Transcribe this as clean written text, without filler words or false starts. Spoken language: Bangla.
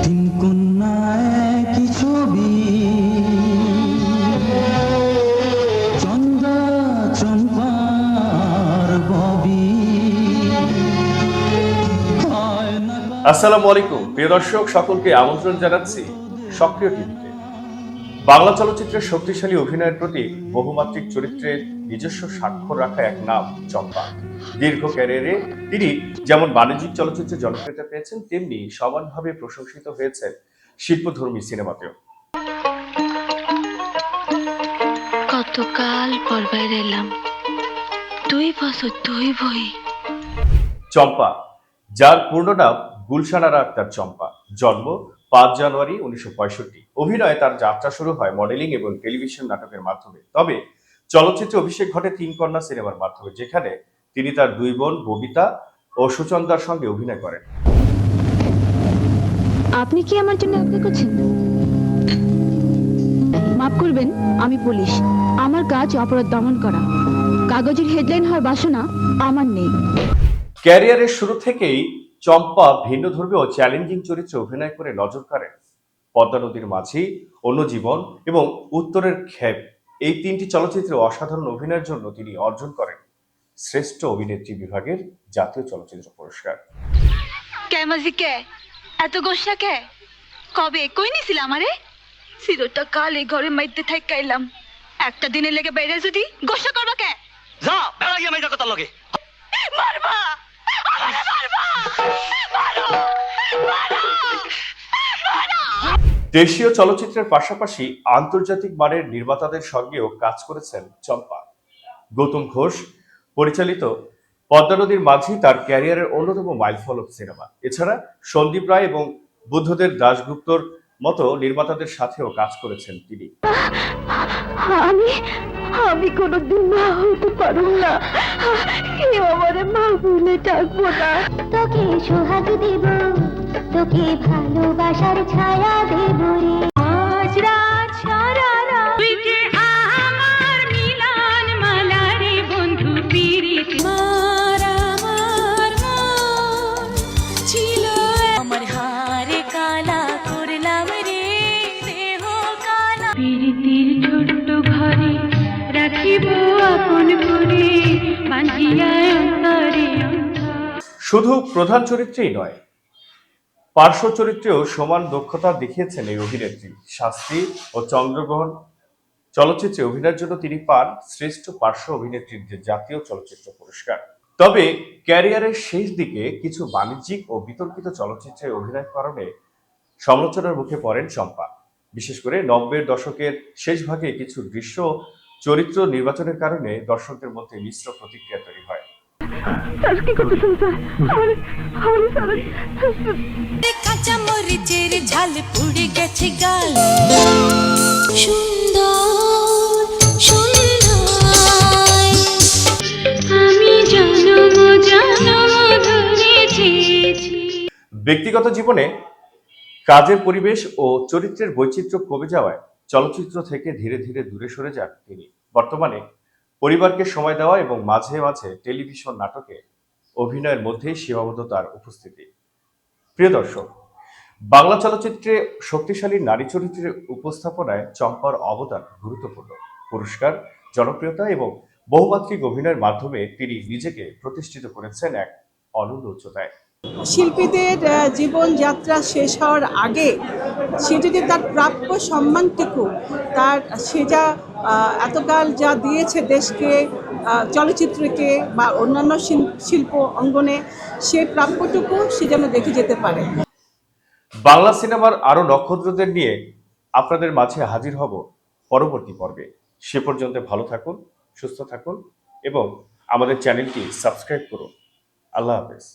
তিন কন্যায় কি ছবি, চন্দ্রা চম্পার ববি। আসসালামু আলাইকুম প্রিয় দর্শক, সকলকে আমন্ত্রণ জানাচ্ছি সক্রিয় টিভিতে। বাংলা চলচ্চিত্রের শক্তিশালী অভিনয়ের প্রতি বহুমাত্রিক চরিত্রে নিজস্ব স্বাক্ষর রাখা এক নাম চম্পা। দীর্ঘ ক্যারিয়ারে তিনি যেমন বাণিজ্যিক চলচ্চিত্রে জনপ্রিয়তা পেয়েছেন, তেমনি সমানভাবে প্রশংসিত হয়েছেন শিল্পধর্মী সিনেমাতেও। কতকাল পর বাইরে এলাম, 2 বছর 2 বই। চম্পা, যার পূর্ণ নাম গুলশান আরা আক্তার চম্পা, জন্ম 5 জানুয়ারি 1965। অভিনয়ে তার যাত্রা শুরু হয় মডেলিং এবং টেলিভিশন নাটকের মাধ্যমে। তবে চলচ্চিত্রে অভিষেক ঘটে তিন কন্যা সিনেমার মাধ্যমে, যেখানে তিনি তার দুই বোন ববিতা ও সুচন্দার সঙ্গে অভিনয় করেন। আপনি কি আমার জন্য অপেক্ষা করছেন? মাফ করবেন, আমি পুলিশ। আমার কাজ অপরাধ দমন করা। কাগজের হেডলাইন হওয়ার বাসনা আমার নেই। ক্যারিয়ারের শুরু থেকেই চম্পা ভিন্নধর্মী ও চ্যালেঞ্জিং চরিত্রে অভিনয় করে নজর কাড়েন। পদ্মা নদীর মাঝি, অন্য জীবন এবং উত্তরের ক্ষেপ, এই তিনটি চলচ্চিত্রে অসাধারণ অভিনয়ের জন্য তিনি অর্জন করেন শ্রেষ্ঠ অভিনেত্রী বিভাগের জাতীয় চলচ্চিত্র পুরস্কার। কে মাঝি কে? এত গোসা কে? কবে কই নিছিল আমারে? সিরোটা কাল এই ঘরে মাইতে থাইকাইলাম। একটা দিনে লেগে বাইরে যদি গোসা করবা কে? যা বেড়া গিয়ে মাইজা কথা লগে মারবা! আমারে মারবা! মারো! মারো! মারো! দেশীয় চলচ্চিত্রের পাশাপাশি আন্তর্জাতিক মানের নির্মাতাদের সঙ্গেও কাজ করেছেন চম্পা। গৌতম ঘোষ পরিচালিত পদ্মা নদীর মাঝি তার ক্যারিয়ারের অন্যতম মাইলফলক সিনেমা। এছাড়া সন্দীপ রায় এবং বুদ্ধদেব দাশগুপ্তর মতো নির্মাতাদের সাথেও কাজ করেছেন তিনি। আমি কোনোদিন মা হতে পারব না। কেউ আমারে মা বলে ডাকবো না। তোকে সোহাগ দেব, তোকে ভালোবাসার ছায়া দেব রে। আজ রাত সারা রাত তুই যে আমার মিলন মালা রে বন্ধু পিরিত। আমার মন ছিল আমার হারে কালা করলাম রে দেহ কালা। পিরিতির ছোট্ট ঘরে রাখিব আপন করে বাঁধিয়া অন্তরে। শুধু প্রধান চরিত্রেই নয়, পার্শ্ব চরিত্রেও সমান দক্ষতা দেখিয়েছেন এই অভিনেত্রী। শাস্তি ও চন্দ্রগ্রহণ চলচ্চিত্রে অভিনয়ের জন্য তিনি পান শ্রেষ্ঠ পার্শ্ব অভিনেত্রীর জাতীয় চলচ্চিত্র পুরস্কার। তবে ক্যারিয়ারের শেষ দিকে কিছু বাণিজ্যিক ও বিতর্কিত চলচ্চিত্রে অভিনয়ের কারণে সমালোচনার মুখে পড়েন চম্পা। বিশেষ করে 90-এর দশকের শেষ ভাগে কিছু দৃশ্য চরিত্র নির্বাচনের কারণে দর্শকদের মধ্যে মিশ্র প্রতিক্রিয়া তৈরি হয়। কাঁচা মরিচের ঝাল পুড়ে গেছে গাল। সুন্দর সুন্দর আমি জনম জনম ধরে চেয়েছি। ব্যক্তিগত জীবনে কাজের পরিবেশ ও চরিত্রের বৈচিত্র্য কমে যাওয়ায় চলচ্চিত্র থেকে ধীরে ধীরে দূরে সরে যান তিনি। বর্তমানে পরিবারকে সময় দেওয়া এবং মাঝে মাঝে টেলিভিশন নাটকে অভিনয়ের মধ্যেই সীমাবদ্ধ তার উপস্থিতি। প্রিয় দর্শক, বাংলা চলচ্চিত্রে শক্তিশালী নারী চরিত্রের উপস্থাপনায় চম্পার অবদান গুরুত্বপূর্ণ। পুরস্কার, জনপ্রিয়তা এবং বহুমাত্রিক অভিনয়ের মাধ্যমে তিনি নিজেকে প্রতিষ্ঠিত করেছেন এক অনন্য উচ্চতায়। শিল্পীদের জীবনযাত্রা শেষ হওয়ার আগে সে যদি তার প্রাপ্য সম্মানটুকু, সে যা এতকাল যা দিয়েছে দেশকে, চলচ্চিত্রকে বা অন্যান্য শিল্প অঙ্গনে, সে প্রাপ্যটুকু সে যেন দেখে যেতে পারে। বাংলা সিনেমার আরো নক্ষত্রদের নিয়ে আপনাদের মাঝে হাজির হব পরবর্তী পর্বে। সে পর্যন্ত ভালো থাকুন, সুস্থ থাকুন এবং আমাদের চ্যানেলটি সাবস্ক্রাইব করুন। আল্লাহ হাফেজ।